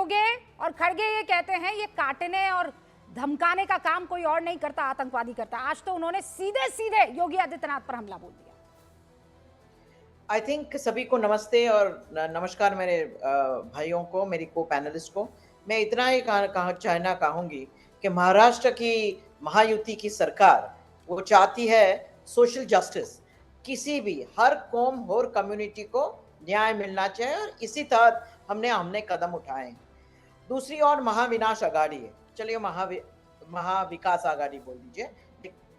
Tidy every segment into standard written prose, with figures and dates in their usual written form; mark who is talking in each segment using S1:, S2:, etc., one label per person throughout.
S1: खड़गे और खड़गे ये कहते हैं ये काटने और धमकाने का काम कोई और नहीं करता, आतंकवादी करता। आज तो उन्होंने सीधे सीधे योगी आदित्यनाथ पर हमला बोल दिया।
S2: आई थिंक सभी को नमस्ते और नमस्कार मेरे भाइयों को, मेरी को पैनलिस्ट को। मैं इतना ही कहना चाहूंगी कि महाराष्ट्र की महायुति की सरकार वो चाहती है सोशल जस्टिस, किसी भी हर कौम और कम्युनिटी को न्याय मिलना चाहिए और इसी तहत हमने कदम उठाए। दूसरी ओर महाविनाश आघाड़ी है, चलिए महाविकास आघाड़ी बोल दीजिए,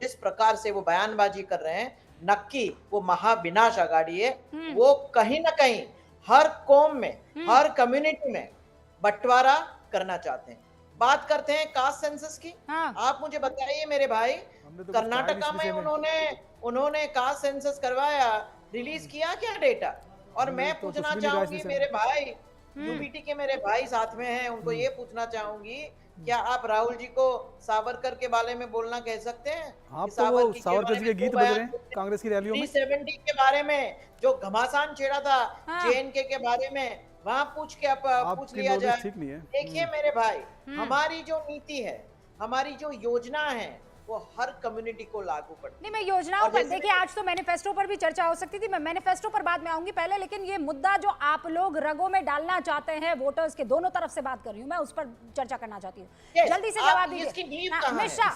S2: जिस प्रकार से वो बयानबाजी कर रहे हैं नक्की वो महाविनाश आघाड़ी है। वो कहीं ना कहीं हर कौम में हर कम्युनिटी में बंटवारा करना चाहते हैं। बात करते हैं कास्ट सेंसस की। आप मुझे बताइए मेरे भाई, कर्नाटका में उन्होंने कास्ट सेंसस करवाया, रिलीज किया क्या डेटा? और मैं पूछना चाहूंगी मेरे भाई यूपीटी के मेरे भाई साथ में हैं, उनको ये पूछना चाहूंगी, क्या आप राहुल जी को सावरकर के बारे में बोलना कह सकते हैं?
S3: आप तो वो सावरकर जी के गीत बज रहे हैं कांग्रेस की रैलियों में।
S2: 370 के बारे में जो घमासान छेड़ा था जेएनके के बारे में, वहां पूछ लिया जाए। देखिए मेरे भाई, हमारी जो नीति है, हमारी जो योजना है, वो हर कम्युनिटी को लागू पड़ती है।
S1: नहीं, मैं योजनाओं पर देखिए, आज तो मैनिफेस्टो पर भी चर्चा हो सकती थी। मैं मैनिफेस्टो पर बाद में आऊंगी पहले, लेकिन ये मुद्दा जो आप लोग रगों में डालना चाहते हैं, वोटर्स के दोनों तरफ से बात कर रही हूं मैं, उस पर चर्चा करना चाहती हूँ। जल्दी से जवाब दीजिए।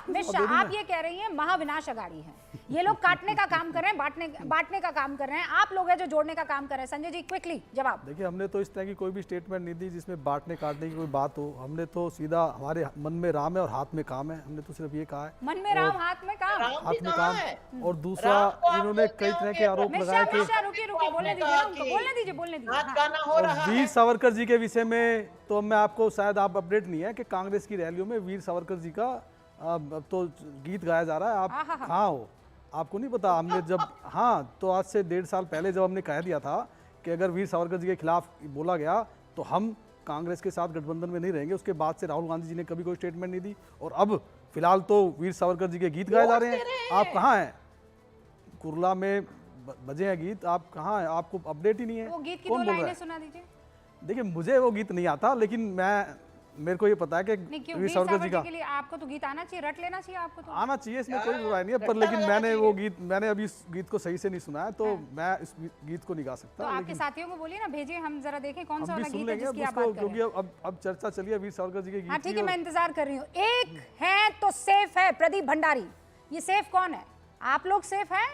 S1: मिश्रा, आप ये कह रही हैं महाविनाश अघाड़ी है, ये लोग काटने का काम कर रहे हैं, बांटने का काम कर रहे हैं, आप लोग हैं जो जोड़ने का काम कर रहे हैं। संजय जी क्विकली जवाब।
S3: देखिए, हमने तो इस तरह की कोई भी स्टेटमेंट नहीं दी जिसमें बांटने काटने की कोई बात हो। हमने तो सीधा हमारे मन में राम है और हाथ में काम है, हमने तो सिर्फ ये कहा है
S1: मन में राम हाथ में काम।
S3: और दूसरा इन्होंने कई तरह के आरोप लगाए कि वीर सावरकर जी के विषय में, तो मैं आपको शायद आप अपडेट नहीं है कि कांग्रेस की रैलियों में वीर सावरकर जी का तो गीत गाया जा रहा है। आप कहाँ हो, आपको नहीं पता? हमने जब तो आज से 1.5 साल पहले जब हमने कह दिया था कि अगर वीर सावरकर जी के खिलाफ बोला गया तो हम कांग्रेस के साथ गठबंधन में नहीं रहेंगे। उसके बाद से राहुल गांधी जी ने कभी कोई स्टेटमेंट नहीं दी, और अब फिलहाल तो वीर सावरकर जी के गीत गाए जा रहे हैं। आप कहाँ हैं? कुरला में बजे हैं गीत, आप कहाँ हैं? आपको अपडेट ही नहीं है।
S1: वो गीत की
S3: कौन बोल रहा है?
S1: सुना दीजिए।
S3: देखिए, मुझे वो गीत नहीं आता, लेकिन मेरे को ये पता है कि वीर सावरकर जी का
S1: के लिए आपको तो गीत आना चाहिए, रट लेना चाहिए आपको तो।
S3: आना चाहिए, इसमें कोई बुराई नहीं है, पर लेकिन मैंने अभी इस गीत को सही से नहीं सुना है, तो मैं इस गीत को नहीं गा सकता।
S1: तो आपके साथियों को बोलिए ना, भेजिए, हम जरा देखें कौन सा वाला गीत है जिसकी आप
S3: बात कर रहे हैं। क्योंकि अब चर्चा चलिए वीर सावरकर जी के गीत।
S1: ठीक है, मैं इंतजार कर रही हूँ। एक है तो सेफ है, प्रदीप भंडारी। ये सेफ कौन है? आप लोग सेफ हैं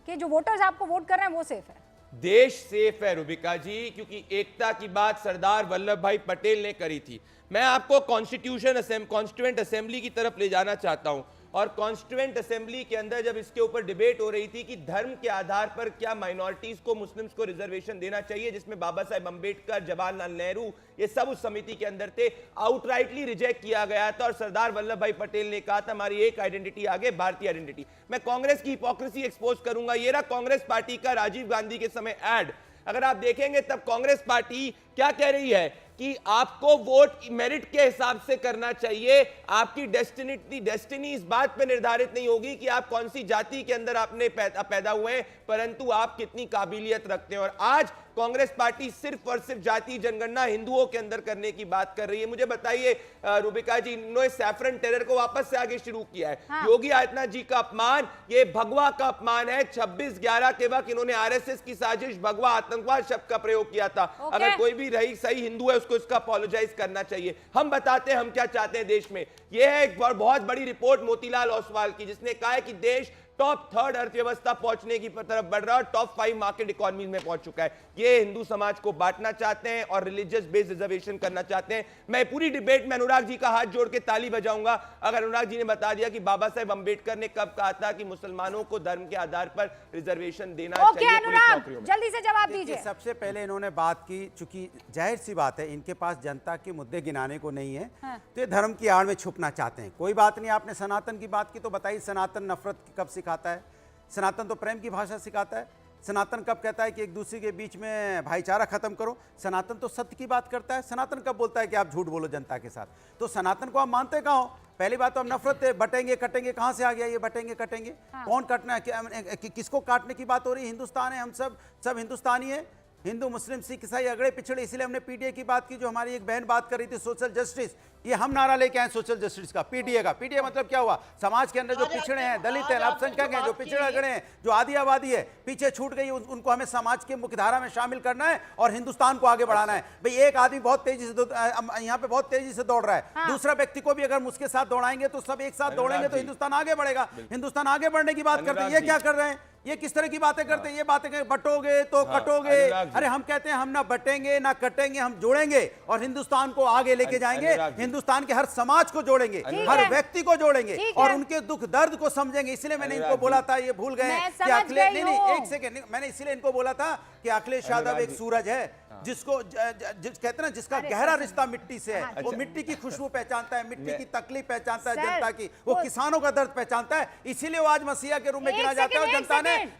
S1: कि जो वोटर्स आपको वोट कर रहे हैं वो सेफ है?
S4: देश सेफ है रुबिका जी, क्योंकि एकता की बात सरदार वल्लभ भाई पटेल ने करी थी। मैं आपको कॉन्स्टिट्यूएंट असेंबली की तरफ ले जाना चाहता हूं, और कॉन्स्टिट्यूएंट असेंबली के अंदर जब इसके ऊपर डिबेट हो रही थी कि धर्म के आधार पर क्या माइनॉरिटीज को, मुस्लिम्स को रिजर्वेशन देना चाहिए, जिसमें बाबा साहेब अंबेडकर, जवाहरलाल नेहरू, ये सब उस समिति के अंदर थे, आउटराइटली रिजेक्ट किया गया था। और सरदार वल्लभ भाई पटेल ने कहा था हमारी एक आइडेंटिटी आगे, भारतीय आइडेंटिटी। मैं कांग्रेस की हिपोक्रेसी एक्सपोज करूंगा। ये रहा कांग्रेस पार्टी का राजीव गांधी के समय एड। अगर आप देखेंगे तब कांग्रेस पार्टी क्या कह रही है कि आपको वोट मेरिट के हिसाब से करना चाहिए। आपकी डेस्टिनी इस बात पे निर्धारित नहीं होगी कि आप कौन सी जाति के अंदर आपने पैदा हुए हैं, परंतु आप कितनी काबिलियत रखते हैं। और आज कांग्रेस पार्टी सिर्फ और सिर्फ जाति जनगणना हिंदुओं के अंदर करने की बात कर रही है। मुझे बताइए रुबिका जी, इन्होंने सैफरन टेरर को वापस से आगे शुरू किया है। योगी आदित्यनाथ जी का अपमान, ये भगवा का अपमान है। 26/11 के वक्त इन्होंने आरएसएस की साजिश, भगवा, आतंकवाद शब्द का प्रयोग किया था। अगर कोई भी सही हिंदू है उसको इसका अपोलोजाइज करना चाहिए। हम बताते हैं हम क्या चाहते हैं देश में। यह है एक बहुत बड़ी रिपोर्ट मोतीलाल ओसवाल की, जिसने कहा है कि देश टॉप 3rd अर्थव्यवस्था पहुंचने की तरफ बढ़ रहा है और टॉप 5 मार्केट इकोनॉमी में पहुंच चुका है। ये हिंदू समाज को बांटना चाहते हैं और रिलीजियस बेस्ड रिजर्वेशन करना चाहते हैं। मैं पूरी डिबेट में अनुराग जी का हाथ जोड़ के ताली बजाऊंगा अगर अनुराग जी ने बता दिया कि बाबा साहेब अंबेडकर ने कब कहा था कि मुसलमानों को धर्म के आधार पर रिजर्वेशन देना चाहिए पुलिस नौकरियों में।
S1: जल्दी से जवाब दीजिए।
S5: सबसे पहले इन्होंने बात की, चूंकि जाहिर सी बात है इनके पास जनता के मुद्दे गिनाने को नहीं है, तो ये धर्म की आड़ में छुपना चाहते हैं। कोई बात नहीं, आपने सनातन की बात की तो बताइए, सनातन नफरत कब सिखाता है? सनातन तो प्रेम की भाषा सिखाता है। सनातन कब कहता है कि एक दूसरे के बीच में भाईचारा खत्म करो? सनातन तो सत्य की बात करता है। सनातन कब बोलता है कि आप झूठ बोलो जनता के साथ? तो सनातन को आप मानते कहाँ हो? पहली बात तो हम नफरत है, बटेंगे कटेंगे, कहाँ से आ गया ये बटेंगे कटेंगे? कौन काटना है? किसको काटने की बात हो रही है? हिंदुस्तान है, हम सब हिंदुस्तानी है। हिंदू मुस्लिम सिख ईसाई अगड़े पिछड़े, इसलिए हमने पीडीए की बात की। जो हमारी एक बहन बात कर रही थी सोशल जस्टिस, ये हम नारा लेके आए सोशल जस्टिस का, पीडीए का। पीडीए मतलब क्या हुआ? समाज के अंदर जो पिछड़े हैं, दलित हैं, अल्पसंख्यक हैं, जो पिछड़े अगड़े हैं, जो आदि आबादी है, पीछे छूट गई, उनको हमें समाज के मुख्यधारा में शामिल करना है और हिंदुस्तान को आगे बढ़ाना है। भाई एक आदमी बहुत तेजी से यहाँ पे बहुत तेजी से दौड़ रहा है, दूसरा व्यक्ति को भी अगर उसके साथ दौड़ाएंगे तो सब एक साथ दौड़ेंगे तो हिंदुस्तान आगे बढ़ेगा। हिंदुस्तान आगे बढ़ने की बात करते हैं, ये क्या कर रहे हैं? ये किस तरह की बातें करते हैं? ये बातें बटोगे तो कटोगे। अरे हम कहते हैं हम ना बटेंगे ना कटेंगे, हम जोड़ेंगे और हिंदुस्तान को आगे लेके जाएंगे। हिंदुस्तान के हर समाज को जोड़ेंगे, हर व्यक्ति को जोड़ेंगे और उनके दुख दर्द को समझेंगे। इसलिए मैंने इनको बोला था, ये भूल गए कि अखिलेश, नहीं एक सेकेंड, मैंने इसलिए इनको बोला था कि अखिलेश यादव एक सूरज है जिसको कहते हैं ना, जिसका गहरा रिश्ता मिट्टी से है। वो मिट्टी की खुशबू पहचानता है, मिट्टी की तकलीफ पहचानता है जनता की, वो किसानों का दर्द पहचानता है। इसीलिए वो आज मसीहा के रूप में गिना जाता है। और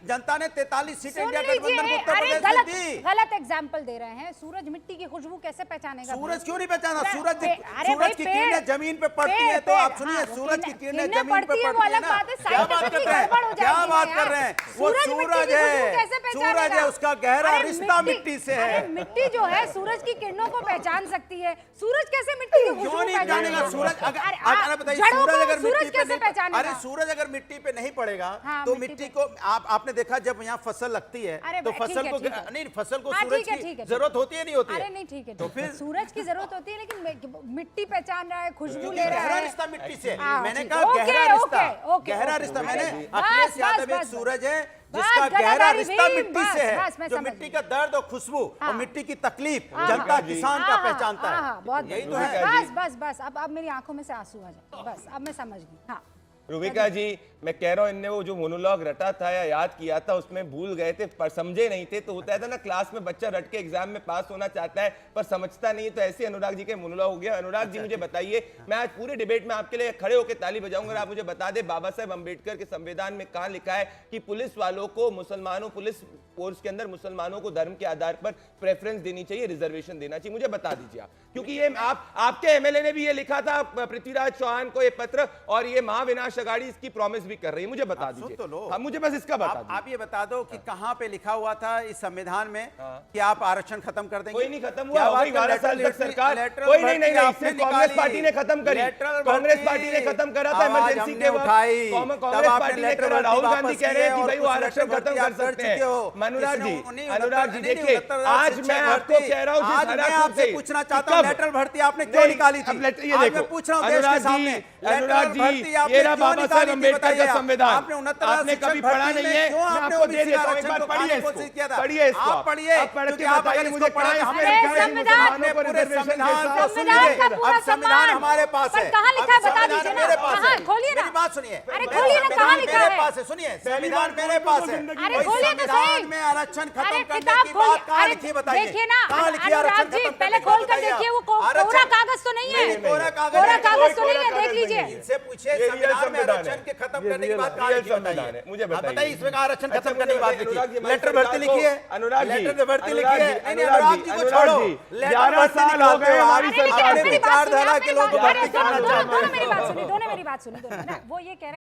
S5: जनता ने 43 सीटें इंडिया गठबंधन को उत्तर प्रदेश में दी।
S1: गलत एग्जाम्पल दे रहे हैं। सूरज मिट्टी की खुशबू कैसे पहचानेगा?
S5: सूरज क्यों नहीं पहचाना? सूरज की किरणें जमीन पे पड़ती है तो आप सुनिए, सूरज की किरणें जमीन पे पड़ती है ना। क्या बात कर रहे हैं? क्या बात कर रहे हैं? वो सूरज है, सूरज है, उसका गहरा रिश्ता मिट्टी से है।
S1: मिट्टी जो है सूरज की किरणों को पहचान सकती है, सूरज कैसे मिट्टी की खुशबू पहचानेगा?
S5: सूरज अगर बताइए, सूरज कैसे पहचानेगा? अरे सूरज अगर मिट्टी पे नहीं पड़ेगा तो मिट्टी को आपने देखा जब यहाँ फसल लगती है तो फसल को नहीं, फसल को सूरज की जरूरत होती है, नहीं होती है?
S1: अरे नहीं, ठीक है, तो फिर सूरज की जरूरत होती है, लेकिन मिट्टी पहचान रहा है, खुशबू ले रहा है।
S5: गहरा रिश्ता मिट्टी से, मैंने कहा गहरा रिश्ता, गहरा रिश्ता। मैंने अखिलेश यादव एक सूरज है जिसका गहरा रिश्ता मिट्टी से है, जो मिट्टी का दर्द और खुशबू और मिट्टी की तकलीफ जनता किसान का पहचानता है। यही तो है।
S1: बस अब मेरी आंखों में से आंसू आ जाए, बस अब मैं समझ गई। हाँ
S4: रूबिका जी, मैं कह रहा हूँ इनने वो जो मोनोलॉग रटा था या याद किया था उसमें भूल गए थे, पर समझे नहीं थे। तो होता है ना क्लास में बच्चा रट के एग्जाम में पास होना चाहता है पर समझता नहीं, तो ऐसे अनुराग जी के मोनोलॉग हो गया। अनुराग जी मुझे बताइए, मैं आज पूरे डिबेट में आपके लिए खड़े होकर ताली बजाऊंगा और आप मुझे बता दे बाबा साहेब अम्बेडकर के संविधान में कहां लिखा है कि पुलिस वालों को, मुसलमानों, पुलिस फोर्स के अंदर मुसलमानों को धर्म के आधार पर प्रेफरेंस देनी चाहिए, रिजर्वेशन देना चाहिए? मुझे बता दीजिए आप, क्योंकि ये आपके एमएलए ने भी ये लिखा था, पृथ्वीराज चौहान को ये पत्र, और ये महाविनाश अघाड़ी इसकी प्रॉमिस भी कर रही है। मुझे बता दीजिए तो लो। हाँ, मुझे बस इसका बता दीजिए।
S5: आप ये बता दो कि कहां पे लिखा हुआ था इस संविधान में कि आप आरक्षण खत्म कर देंगे?
S4: कोई नहीं खत्म हुआ, 12 साल तक सरकार कोई नहीं, कांग्रेस पार्टी ने खत्म करी, कांग्रेस पार्टी ने खत्म करा था इमरजेंसी के वक्त। कांग्रेस पार्टी ने करा, राहुल गांधी कह रहे हैं कि भाई वो आरक्षण खत्म कर सकते हैं। अनुराग जी देखिए, आज मैं आपको कह रहा हूं,
S5: आज मैं आपसे पूछना चाहता हूं लेटरल भर्ती आपने क्यों निकाली थी? आज मैं पूछ रहा हूं देश के सामने,
S4: अनुराग जी ये रहा बाबा साहब अम्बेडकर का संविधान, आपने कभी पढ़ा नहीं है? मैं आपको दे देता हूं, एक बार पढ़िए इसको, पढ़िए इसको,
S5: आप पढ़िए,
S4: आप पढ़ के बताइए मुझे कहां इसमें लिखा है मुसलमानों को रिजर्वेशन के साथ?
S5: अब संविधान हमारे पास है,
S1: कहां लिखा है बता दीजिए ना,
S5: मेरे पास है,
S1: खोलिए ना,
S5: मेरी बात सुनिए,
S1: अरे खोलिए ना, कहां लिखा है?
S5: मेरे पास है, सुनिए, संविधान मेरे पास है।
S1: अरे खोलिए तो सही,
S5: संविधान में आरक्षण खत्म करने
S1: किताब
S5: की बात कहां लिखी है बताइए?
S1: देखिए ना
S5: अनुराग
S1: जी, पहले खोल कर देखिए, वो कोरा कागज तो नहीं है,
S5: कोरा
S1: कागज तो नहीं है, देख लीजिए।
S5: इनसे पूछिए संविधान में आरक्षण के खत्म करने की बात कहां लिखी है?
S4: मुझे बताइए
S5: इसमें आरक्षण खत्म करने की बात लिखी है? लेटर भर्ती लिखी है?
S4: अनुराग जी,
S5: लेटर भर्ती लिखी है? नहीं, अनुराग जी को छोड़ो,
S4: 11 साल हो गए हमारी सरकार
S5: अपनी विचारधारा के लोग भर्ती करना चाहते हैं।
S1: दोनों मेरी बात सुनिए, वो ये कह रहे हैं